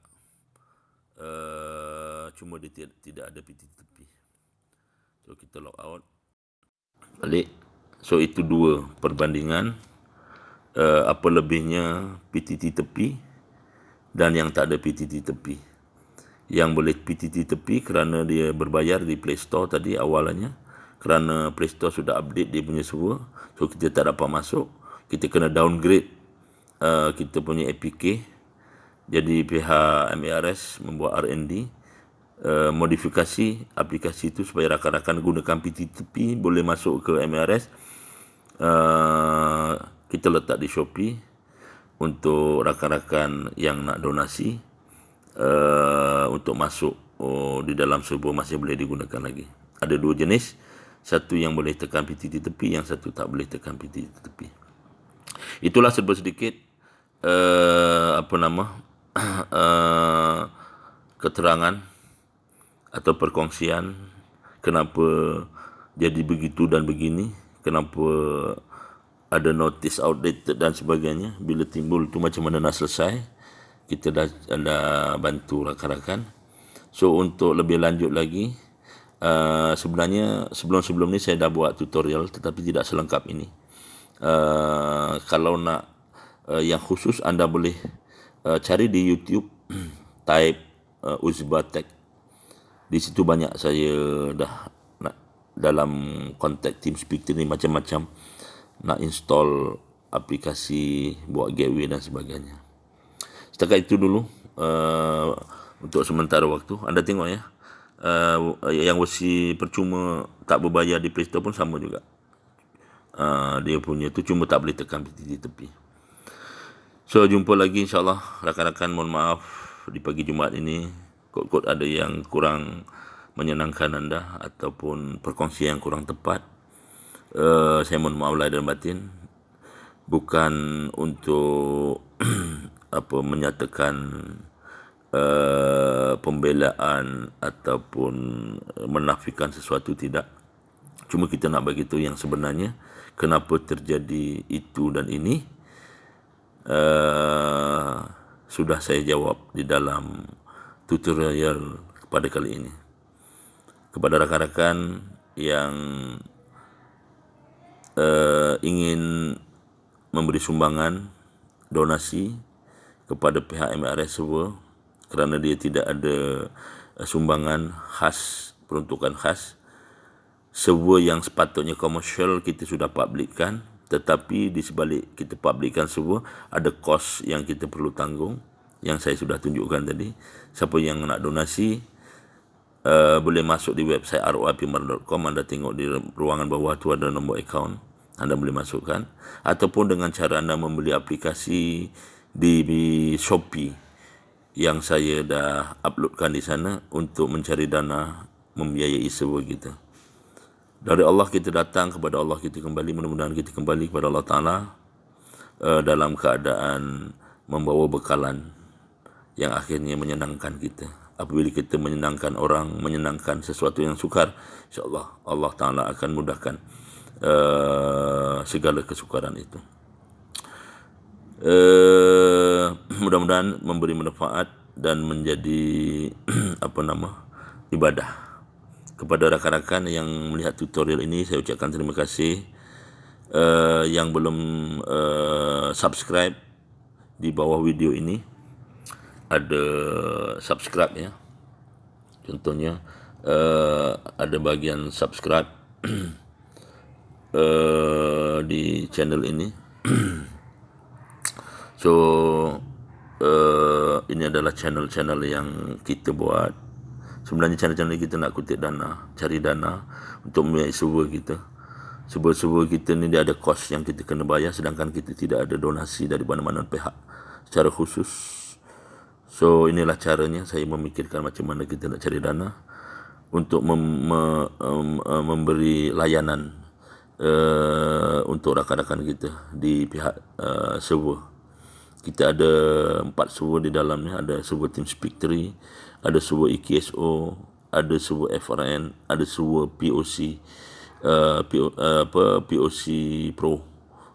S1: Cuma dia tidak ada PTT tepi. So kita log out balik. So itu dua perbandingan, apa lebihnya PTT tepi dan yang tak ada PTT tepi. Yang boleh PTT tepi kerana dia berbayar di Play Store tadi awalnya, kerana Play Store sudah update dia punya server, so kita tak dapat masuk. Kita kena downgrade kita punya APK. Jadi pihak MARS membuat R&D, modifikasi aplikasi itu supaya rakan-rakan gunakan PTTP boleh masuk ke MARS. Kita letak di Shopee untuk rakan-rakan yang nak donasi, untuk masuk di dalam server masih boleh digunakan lagi. Ada dua jenis, satu yang boleh tekan PTT tepi, yang satu tak boleh tekan PTT tepi. Itulah serba sedikit keterangan atau perkongsian kenapa jadi begitu dan begini, kenapa ada notice outdated dan sebagainya. Bila timbul tu macam mana nak selesai, kita dah bantu rakan-rakan. So untuk lebih lanjut lagi, sebenarnya sebelum ni saya dah buat tutorial tetapi tidak selengkap ini. Kalau nak yang khusus, anda boleh cari di YouTube, type Uzbatech. Di situ banyak saya dah nak, dalam konteks TeamSpeak ni macam-macam nak install aplikasi, buat gateway dan sebagainya. Setakat itu dulu untuk sementara waktu. Anda tengok ya, yang versi percuma tak berbayar di Play Store pun sama juga. Dia punya tu cuma tak boleh tekan PTT tepi. So jumpa lagi insyaAllah rakan-rakan. Mohon maaf di pagi Jumaat ini kot-kot ada yang kurang menyenangkan anda ataupun perkongsian yang kurang tepat. Saya mohon maaf lahir dan batin. Bukan untuk menyatakan pembelaan ataupun menafikan sesuatu, tidak. Cuma kita nak bagi tahu yang sebenarnya kenapa terjadi itu dan ini. Sudah saya jawab di dalam tutorial pada kali ini. Kepada rakan-rakan yang ingin memberi sumbangan, donasi kepada pihak MARS server, kerana dia tidak ada sumbangan khas, peruntukan khas. Server yang sepatutnya komersial kita sudah publikkan, tetapi di sebalik kita publikkan server ada kos yang kita perlu tanggung, yang saya sudah tunjukkan tadi. Siapa yang nak donasi boleh masuk di website roapimar.com. Anda tengok di ruangan bawah tu ada nombor akaun, anda boleh masukkan, ataupun dengan cara anda membeli aplikasi di Shopee yang saya dah uploadkan di sana untuk mencari dana membiayai server kita. Dari Allah kita datang, kepada Allah kita kembali. Mudah-mudahan kita kembali kepada Allah Ta'ala dalam keadaan membawa bekalan yang akhirnya menyenangkan kita. Apabila kita menyenangkan orang, menyenangkan sesuatu yang sukar, insyaAllah Allah Ta'ala akan mudahkan segala kesukaran itu. Mudah-mudahan memberi manfaat dan menjadi ibadah. Kepada rakan-rakan yang melihat tutorial ini, saya ucapkan terima kasih. Yang belum subscribe, di bawah video ini ada subscribe ya. Contohnya ada bagian subscribe di channel ini. So ini adalah channel-channel yang kita buat. Sebenarnya channel-channel kita nak kutip dana, cari dana untuk membiayai server kita. Server kita ni dia ada kos yang kita kena bayar, sedangkan kita tidak ada donasi dari mana-mana pihak secara khusus. So inilah caranya saya memikirkan macam mana kita nak cari dana untuk memberi layanan untuk rakan-rakan kita di pihak server. Kita ada 4 server di dalamnya. Ada server TeamSpeak 3, ada server EKSO, ada server FRN, ada server POC POC Pro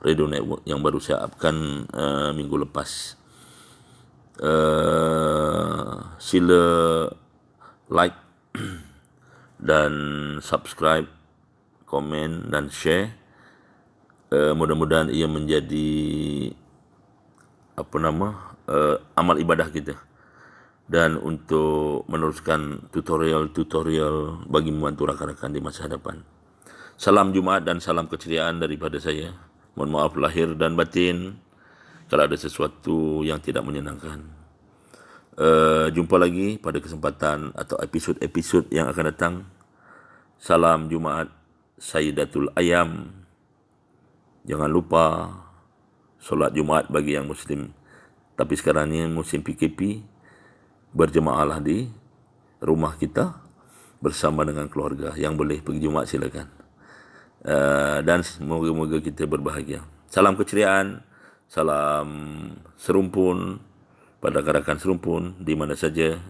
S1: Radio Network yang baru saya upkan minggu lepas. Sila like dan subscribe, komen dan share. Mudah-mudahan ia menjadi amal ibadah kita, dan untuk meneruskan tutorial bagi membantu rakan-rakan di masa hadapan. Salam Jumaat dan salam keceriaan daripada saya. Mohon maaf lahir dan batin kalau ada sesuatu yang tidak menyenangkan. Jumpa lagi pada kesempatan atau episod-episod yang akan datang. Salam Jumaat Sayyidatul Ayam. Jangan lupa solat Jumaat bagi yang Muslim. Tapi sekarang ni musim PKP, berjemaahlah di rumah kita bersama dengan keluarga. Yang boleh pergi Jumaat silakan. Dan semoga-moga kita berbahagia. Salam keceriaan, salam serumpun pada rakan-rakan serumpun di mana saja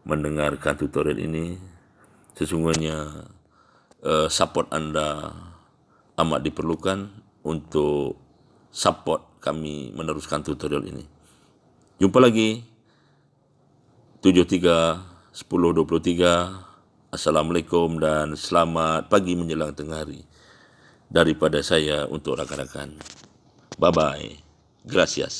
S1: mendengarkan tutorial ini. Sesungguhnya support anda amat diperlukan untuk support kami meneruskan tutorial ini. Jumpa lagi 73 10 23. Assalamualaikum dan selamat pagi menjelang tengah hari daripada saya untuk rakan-rakan. Bye-bye. Gracias.